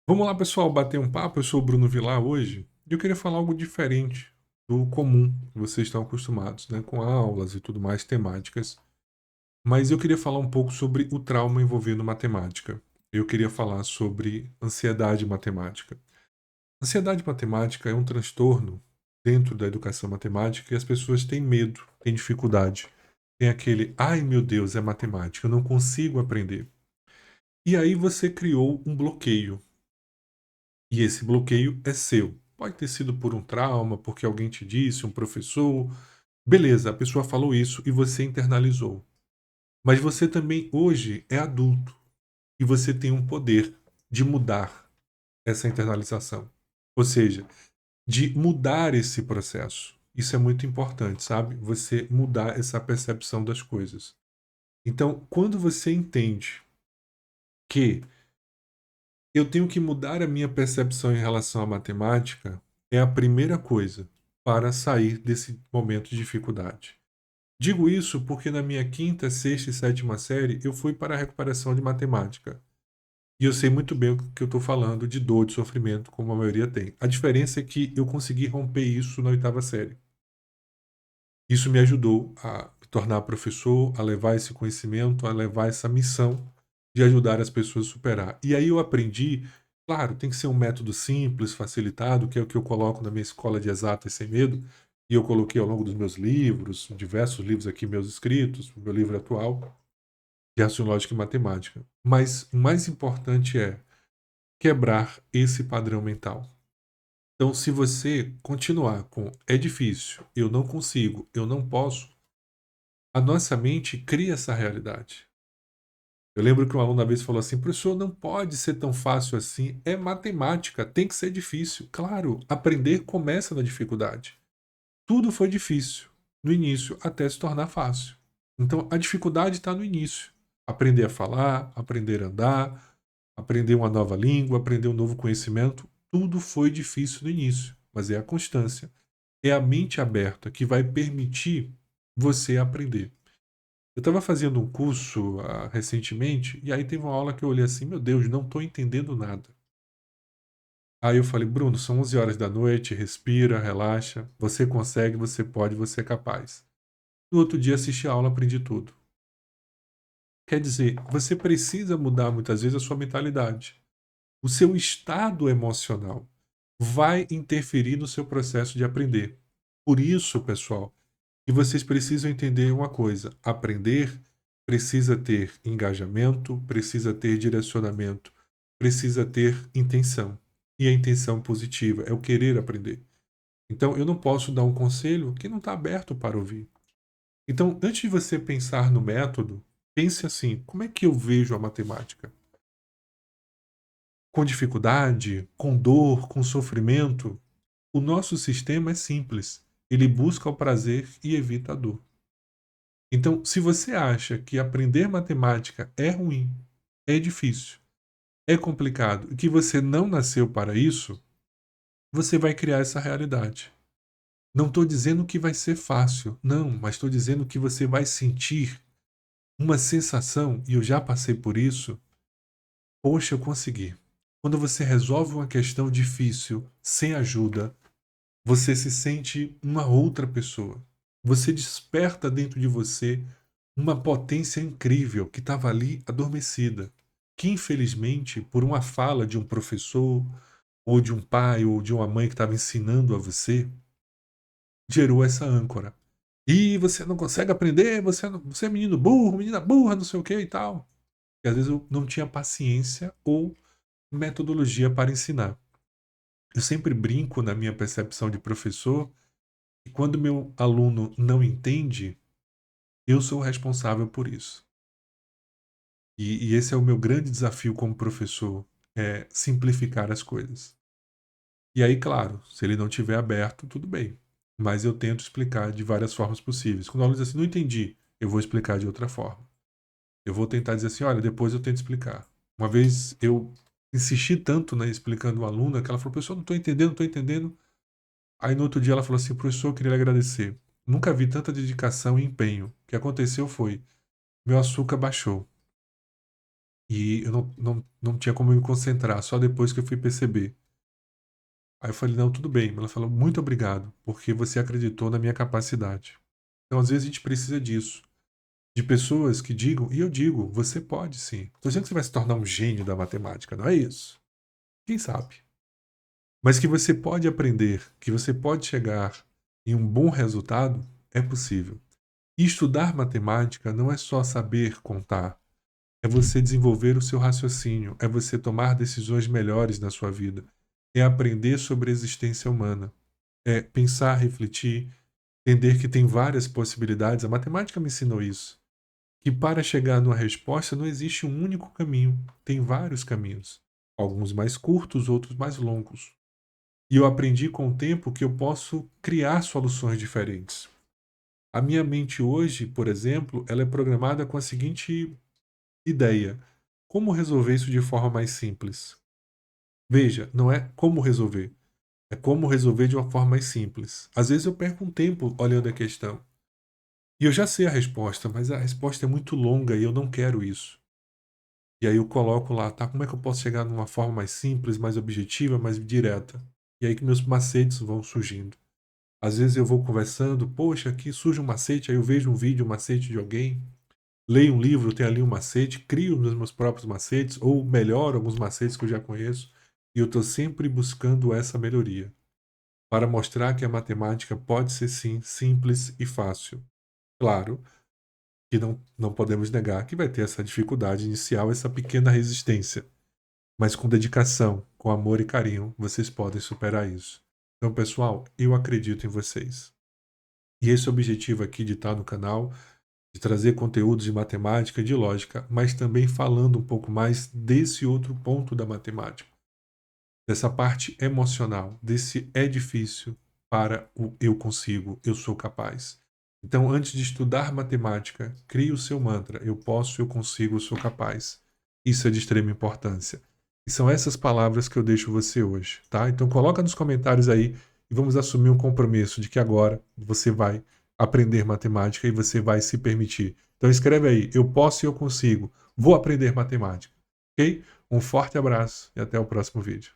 Vamos lá, pessoal, bater um papo. Eu sou o Bruno Vilar hoje e eu queria falar algo diferente do comum que vocês estão acostumados, né, com aulas e tudo mais, temáticas. Mas eu queria falar um pouco sobre o trauma envolvendo matemática. Eu queria falar sobre ansiedade matemática. Ansiedade matemática é um transtorno dentro da educação matemática e as pessoas têm medo, têm dificuldade. Tem aquele, ai meu Deus, é matemática, eu não consigo aprender. E aí você criou um bloqueio. E esse bloqueio é seu. Pode ter sido por um trauma, porque alguém te disse, um professor. Beleza, a pessoa falou isso e você internalizou. Mas você também hoje é adulto e você tem um poder de mudar essa internalização. Ou seja, de mudar esse processo. Isso é muito importante, sabe? Você mudar essa percepção das coisas. Então, quando você entende que eu tenho que mudar a minha percepção em relação à matemática, é a primeira coisa para sair desse momento de dificuldade. Digo isso porque na minha quinta, sexta e sétima série eu fui para a recuperação de matemática. E eu sei muito bem o que eu estou falando de dor, de sofrimento, como a maioria tem. A diferença é que eu consegui romper isso na oitava série. Isso me ajudou a me tornar professor, a levar esse conhecimento, a levar essa missão de ajudar as pessoas a superar. E aí eu aprendi, claro, tem que ser um método simples, facilitado, que é o que eu coloco na minha escola de exatas sem medo, e eu coloquei ao longo dos meus livros, diversos livros aqui meus escritos, o meu livro atual, de raciocínio lógico e matemática. Mas o mais importante é quebrar esse padrão mental. Então, se você continuar com é difícil, eu não consigo, eu não posso, a nossa mente cria essa realidade. Eu lembro que um aluno uma vez falou assim: professor, não pode ser tão fácil assim. É matemática, tem que ser difícil. Claro, aprender começa na dificuldade. Tudo foi difícil no início até se tornar fácil. Então, a dificuldade está no início. Aprender a falar, aprender a andar, aprender uma nova língua, aprender um novo conhecimento. Tudo foi difícil no início, mas é a constância, é a mente aberta que vai permitir você aprender. Eu estava fazendo um curso recentemente, e aí teve uma aula que eu olhei assim, meu Deus, não estou entendendo nada. Aí eu falei, Bruno, são 11 horas da noite, respira, relaxa, você consegue, você pode, você é capaz. No outro dia assisti a aula, aprendi tudo. Quer dizer, você precisa mudar muitas vezes a sua mentalidade. O seu estado emocional vai interferir no seu processo de aprender. Por isso, pessoal, que vocês precisam entender uma coisa: aprender precisa ter engajamento, precisa ter direcionamento, precisa ter intenção. E a intenção positiva é o querer aprender. Então, eu não posso dar um conselho que não está aberto para ouvir. Então, antes de você pensar no método, pense assim: como é que eu vejo a matemática? Com dificuldade, com dor, com sofrimento? O nosso sistema é simples. Ele busca o prazer e evita a dor. Então, se você acha que aprender matemática é ruim, é difícil, é complicado e que você não nasceu para isso, você vai criar essa realidade. Não estou dizendo que vai ser fácil, não, mas estou dizendo que você vai sentir uma sensação, e eu já passei por isso, poxa, eu consegui. Quando você resolve uma questão difícil, sem ajuda, você se sente uma outra pessoa. Você desperta dentro de você uma potência incrível que estava ali adormecida, que infelizmente, por uma fala de um professor, ou de um pai, ou de uma mãe que estava ensinando a você, gerou essa âncora. E você não consegue aprender, você é menino burro, menina burra, não sei o que e tal. E às vezes eu não tinha paciência ou metodologia para ensinar. Eu sempre brinco na minha percepção de professor que quando meu aluno não entende, eu sou o responsável por isso. E esse é o meu grande desafio como professor, é simplificar as coisas. E aí, claro, se ele não tiver aberto, tudo bem. Mas eu tento explicar de várias formas possíveis. Quando o aluno diz assim, não entendi, eu vou explicar de outra forma. Eu vou tentar dizer assim, olha, depois eu tento explicar. Uma vez eu insisti tanto, né, explicando uma aluna, que ela falou, professor, não estou entendendo, não estou entendendo. Aí no outro dia ela falou assim, professor, eu queria lhe agradecer. Nunca vi tanta dedicação e empenho. O que aconteceu foi, meu açúcar baixou. E eu não tinha como me concentrar, só depois que eu fui perceber. Aí eu falei, não, tudo bem. Ela falou, muito obrigado, porque você acreditou na minha capacidade. Então, às vezes, a gente precisa disso. De pessoas que digam, e eu digo, você pode sim. Estou dizendo que você vai se tornar um gênio da matemática, não é isso? Quem sabe? Mas que você pode aprender, que você pode chegar em um bom resultado, é possível. E estudar matemática não é só saber contar, é você desenvolver o seu raciocínio, é você tomar decisões melhores na sua vida, é aprender sobre a existência humana, é pensar, refletir, entender que tem várias possibilidades. A matemática me ensinou isso, que para chegar numa resposta não existe um único caminho, tem vários caminhos, alguns mais curtos, outros mais longos. E eu aprendi com o tempo que eu posso criar soluções diferentes. A minha mente hoje, por exemplo, ela é programada com a seguinte ideia: como resolver isso de forma mais simples? Veja, não é como resolver, é como resolver de uma forma mais simples. Às vezes eu perco um tempo olhando a questão e eu já sei a resposta, mas a resposta é muito longa e eu não quero isso. E aí eu coloco lá, tá? Como é que eu posso chegar numa forma mais simples, mais objetiva, mais direta? E aí que meus macetes vão surgindo. Às vezes eu vou conversando, poxa, aqui surge um macete, aí eu vejo um vídeo, um macete de alguém, leio um livro, tem ali um macete, crio os meus próprios macetes, ou melhoro alguns macetes que eu já conheço, e eu estou sempre buscando essa melhoria, para mostrar que a matemática pode ser sim simples e fácil. Claro que não podemos negar que vai ter essa dificuldade inicial, essa pequena resistência, mas com dedicação, com amor e carinho, vocês podem superar isso. Então, pessoal, eu acredito em vocês. E esse é o objetivo aqui de estar no canal, de trazer conteúdos de matemática e de lógica, mas também falando um pouco mais desse outro ponto da matemática, dessa parte emocional, desse é difícil para o eu consigo, eu sou capaz. Então, antes de estudar matemática, crie o seu mantra: eu posso, eu consigo, eu sou capaz. Isso é de extrema importância. E são essas palavras que eu deixo você hoje, tá? Então coloca nos comentários aí e vamos assumir um compromisso de que agora você vai aprender matemática e você vai se permitir. Então escreve aí: eu posso e eu consigo. Vou aprender matemática. Ok? Um forte abraço e até o próximo vídeo.